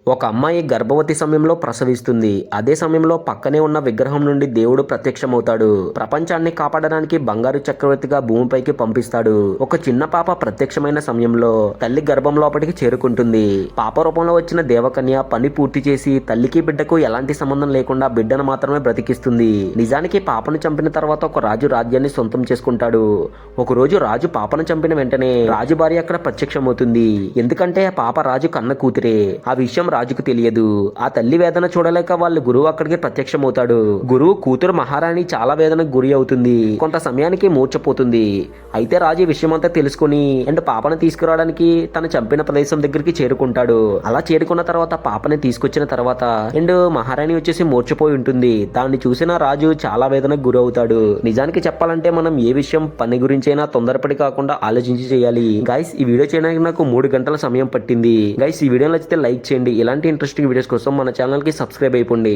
ఒక అమ్మాయి గర్భవతి సమయంలో ప్రసవిస్తుంది. అదే సమయంలో పక్కనే ఉన్న విగ్రహం నుండి దేవుడు ప్రత్యక్షమవుతాడు. ప్రపంచాన్ని కాపాడడానికి బంగారు చక్రవర్తిగా భూమిపైకి పంపిస్తాడు. ఒక చిన్న పాప ప్రత్యక్షమైన సమయంలో తల్లి గర్భం లోపలికి చేరుకుంటుంది. పాప రూపంలో వచ్చిన దేవకన్య పని పూర్తి చేసి తల్లికి బిడ్డకు ఎలాంటి సంబంధం లేకుండా బిడ్డను మాత్రమే బ్రతికిస్తుంది. నిజానికి పాపను చంపిన తర్వాత ఒక రాజు రాజ్యాన్ని సొంతం చేసుకుంటాడు. ఒక రోజు రాజు పాపను చంపిన వెంటనే రాజు భార్య అక్కడ ప్రత్యక్షమవుతుంది. ఎందుకంటే ఆ పాప రాజు కన్న కూతురే. ఆ విషయం రాజుకు తెలియదు. ఆ తల్లి వేదన చూడలేక వాళ్ళ గురువు అక్కడికి ప్రత్యక్షమవుతాడు. గురువు కూతురు మహారాణి చాలా వేదనకు గురి అవుతుంది. కొంత సమయానికి మూర్చపోతుంది. అయితే రాజు ఈ విషయం అంతా తెలుసుకుని అండ్ పాపను తీసుకురావడానికి తను చంపిన ప్రదేశం దగ్గరికి చేరుకుంటాడు. అలా చేరుకున్న తర్వాత పాపని తీసుకొచ్చిన తర్వాత అండ్ మహారాణి వచ్చేసి మూర్చపోయి ఉంటుంది. దాన్ని చూసిన రాజు చాలా వేదనకు గురి అవుతాడు. నిజానికి చెప్పాలంటే మనం ఏ విషయం పని గురించైనా తొందరపడి కాకుండా ఆలోచించి చేయాలి. గైస్ ఈ వీడియో చేయడానికి నాకు 3 గంటల సమయం పట్టింది. గైస్ ఈ వీడియో నచ్చితే లైక్ చేయండి. ఇలాంటి ఇంట్రెస్టింగ్ వీడియోస్ కోసం మన ఛానల్ కి సబ్స్క్రైబ్ అయిపోండి.